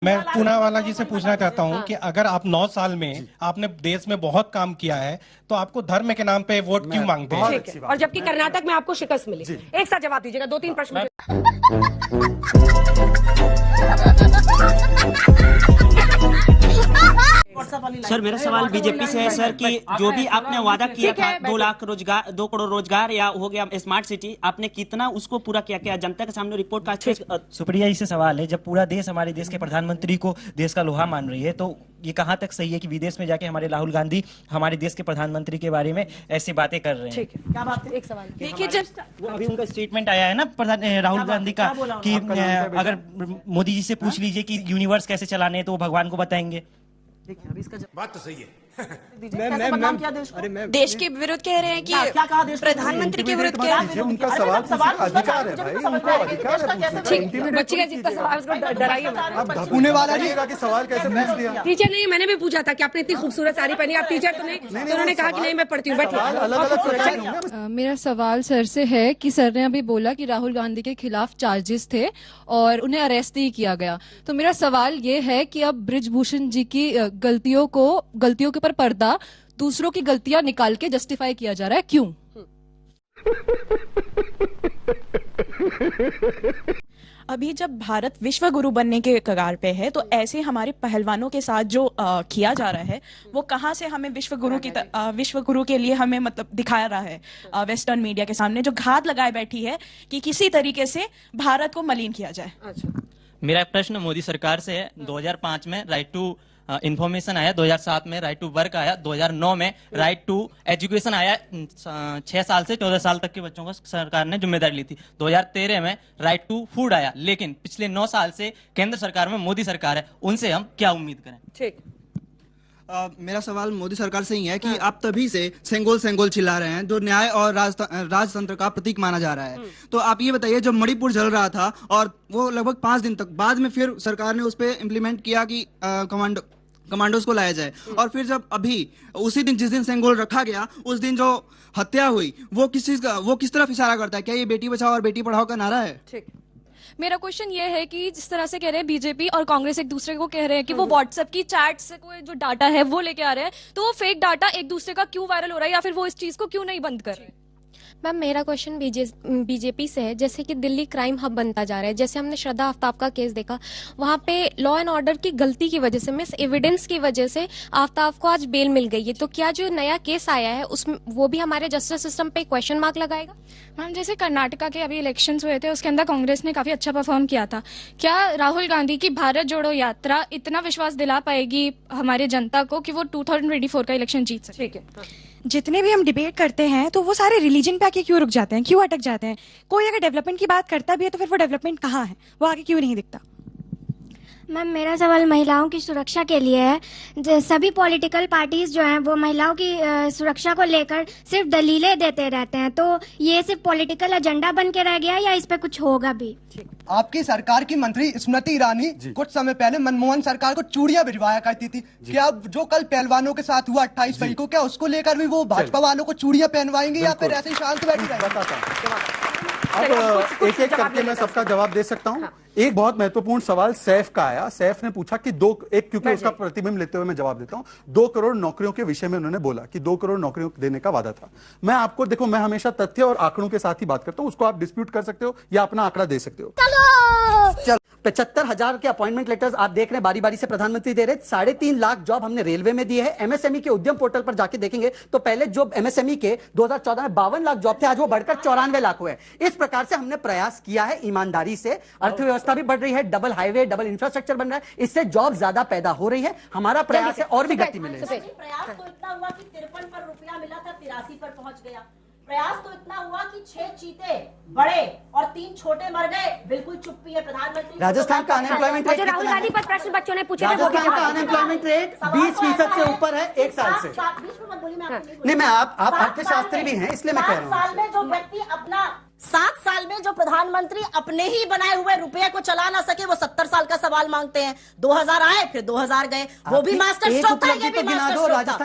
मैं पूनावाला जी से पूछना चाहता हूं कि अगर आप 9 साल में आपने देश में बहुत काम किया है तो आपको धर्म के नाम पे वोट क्यों मांगते हैं? ठीक है। और जबकि कर्नाटक में आपको शिकस्त मिली। एक साथ जवाब दीजिएगा, 2-3 प्रश्न। सर मेरा सवाल बीजेपी से है सर कि जो भी आपने वादा किया था 2 लाख रोजगार, 2 करोड़ रोजगार या हो गया स्मार्ट सिटी, आपने कितना उसको पूरा किया? क्या जनता के सामने रिपोर्ट का? सुप्रिया जी से सवाल है, जब पूरा देश हमारे देश के प्रधानमंत्री को देश का लोहा मान रही है तो ये कहां तक सही है कि विदेश में जाके हमारे राहुल गांधी हमारे देश के प्रधानमंत्री के बारे में ऐसी बातें कर रहे हैं? ठीक है, क्या बात है? एक सवाल देखिए, जब अभी उनका स्टेटमेंट आया है ना राहुल गांधी का कि अगर मोदी जी से पूछ लीजिए कि यूनिवर्स कैसे चलाने हैं तो वो भगवान को बताएंगे। देखिए अभी इसका बात तो सही है। देश के विरुद्ध कह रहे हैं कि क्या कहा? देश प्रधानमंत्री के विरुद्ध कह रहे हैं। उनका सवाल अधिकार है भाई, उनको अधिकार है। बच्ची का जितना सवाल उसको डराइए मत। पुणे वाला जी का सवाल कैसे पूछ दिया? टीचर नहीं, मैंने भी पूछा था कि आपने इतनी खूबसूरत साड़ी पहनी, आप टीचर तो नहीं, तो उन्होंने कहा कि नहीं मैं पढ़ती हूँ। मेरा सवाल सर से है कि सर ने अभी बोला कि राहुल गांधी के खिलाफ चार्जेस थे और उन्हें अरेस्ट नहीं किया गया, तो मेरा सवाल ये है कि अब बृजभूषण जी की गलतियों के ऊपर पर्दा दूसरों की गलतियां निकाल के जस्टिफाई किया जा रहा है, क्यों? अभी जब भारत विश्व गुरु बनने के कगार पे है तो ऐसे हमारे पहलवानों के साथ जो किया जा रहा है वो कहाँ से हमें विश्व गुरु के लिए हमें मतलब दिखाया रहा है वेस्टर्न मीडिया के सामने, जो घात लगाए बैठी है कि किसी तरीके से भारत को मलिन किया जाए। मेरा प्रश्न मोदी सरकार से है। 2005 में राइट टू इंफॉर्मेशन आया, 2007 में राइट टू वर्क आया, 2009 में राइट टू एजुकेशन आया। 6 साल से 14 साल तक के बच्चों का सरकार ने जिम्मेदारी ली थी। 2013 में राइट टू फूड आया, लेकिन पिछले 9 साल से केंद्र सरकार में मोदी सरकार है, उनसे हम क्या उम्मीद करें? ठीक। मेरा सवाल मोदी सरकार से ही है कि आप तभी से सेंगोल चिल्ला रहे हैं जो न्याय और राजतंत्र का प्रतीक माना जा रहा है। तो आप ये बताइए, जब मणिपुर जल रहा था और वो लगभग 5 दिन तक, बाद में फिर सरकार ने उस पर इम्प्लीमेंट किया कि कमांडोज को लाया जाए, और फिर जब अभी उसी दिन जिस दिन सेंगोल रखा गया उस दिन जो हत्या हुई वो किस तरफ इशारा करता है? क्या ये बेटी बचाओ और बेटी पढ़ाओ का नारा है? ठीक। मेरा क्वेश्चन ये है कि जिस तरह से कह रहे हैं बीजेपी और कांग्रेस एक दूसरे को कह रहे हैं कि वो व्हाट्सएप की चैट से कोई जो डाटा है वो लेके आ रहे हैं, तो वो फेक डाटा एक दूसरे का क्यों वायरल हो रहा है, या फिर वो इस चीज को क्यों नहीं बंद कर रहे? मैम मेरा क्वेश्चन बीजेपी से है। जैसे कि दिल्ली क्राइम हब बनता जा रहा है, जैसे हमने श्रद्धा आफ्ताब का केस देखा, वहां पे लॉ एंड ऑर्डर की गलती की वजह से, मिस एविडेंस की वजह से आफ्ताब को आज बेल मिल गई है। तो क्या जो नया केस आया है उसमें वो भी हमारे जस्टिस सिस्टम पे क्वेश्चन मार्क लगाएगा? मैम जैसे कर्नाटका के अभी इलेक्शंस हुए थे, उसके अंदर कांग्रेस ने काफी अच्छा परफॉर्म किया था। क्या राहुल गांधी की भारत जोड़ो यात्रा इतना विश्वास दिला पाएगी हमारे जनता को कि वो 2024 का इलेक्शन जीत सके? ठीक है। जितने भी हम डिबेट करते हैं तो वो सारे रिलीजन पे आके क्यों रुक जाते हैं, क्यों अटक जाते हैं? कोई अगर डेवलपमेंट की बात करता भी है तो फिर वो डेवलपमेंट कहाँ है, वो आगे क्यों नहीं दिखता? मैम मेरा सवाल महिलाओं की सुरक्षा के लिए है। सभी पॉलिटिकल पार्टीज जो हैं वो महिलाओं की सुरक्षा को लेकर सिर्फ दलीलें देते रहते हैं, तो ये सिर्फ पॉलिटिकल एजेंडा बन के रह गया या इस पे कुछ होगा भी? आपकी सरकार की मंत्री स्मृति ईरानी कुछ समय पहले मनमोहन सरकार को चूड़ियां भिजवाया करती थी। क्या जो कल पहलवानों के साथ हुआ 28 मई को, क्या उसको लेकर भी वो भाजपा वालों को चूड़ियां पहनवाएंगे या फिर ऐसे ही शांत बैठी रहेंगे? अब एक एक करके मैं सबका जवाब दे सकता हूं। एक बहुत महत्वपूर्ण सवाल सैफ का आया। सैफ ने पूछा कि क्योंकि उसका प्रतिबिंब लेते हुए मैं जवाब देता हूं। 2 करोड़ नौकरियों के विषय में उन्होंने बोला कि 2 करोड़ नौकरियों देने का वादा था। मैं आपको देखो, मैं हमेशा तथ्य और आंकड़ों के साथ ही बात करता हूं, उसको आप डिस्प्यूट कर सकते हो या अपना आंकड़ा दे सकते हो। 75,000 के अपॉइंटमेंट लेटर्स आप देख रहे हैं, बारी बारी से प्रधानमंत्री दे रहे। 3.5 लाख जॉब हमने रेलवे में दिए हैं। एमएसएमई के उद्यम पोर्टल पर जाके देखेंगे तो पहले जो एमएसएमई के 2014 में 52 लाख जॉब थे, आज वो बढ़कर 94 लाख हुए। इस प्रकार से हमने प्रयास किया है ईमानदारी से। अर्थव्यवस्था भी बढ़ रही है, डबल हाईवे, डबल इंफ्रास्ट्रक्चर बन रहा है, इससे जॉब ज्यादा पैदा हो रही है। हमारा प्रयास है और भी गति मिले। प्रयास तो इतना हुआ कि 53 पर रुपया मिला था, 83 पर पहुंच गया। प्रयास तो इतना हुआ कि 6 चीते बड़े और 3 छोटे मर गए, बिल्कुल चुप्पी है प्रधानमंत्री। राजस्थान का अनएम्प्लॉयमेंट रेट, राहुल गांधी पर प्रश्न बच्चों ने पूछे, राजस्थान का अनएम्प्लॉयमेंट रेट 20% से ऊपर है 1 साल से। नहीं, मैं आप अर्थशास्त्री भी हैं इसलिए मैं कह रहा हूँ। 7 साल में जो व्यक्ति अपना 7 साल में जो प्रधानमंत्री अपने ही बनाए हुए रुपये को चला ना सके, वो 70 साल का सवाल मांगते हैं। 2000 आए फिर 2000 गए, वो भी मास्टर स्ट्रोक था, ये भी मास्टर स्ट्रोक था।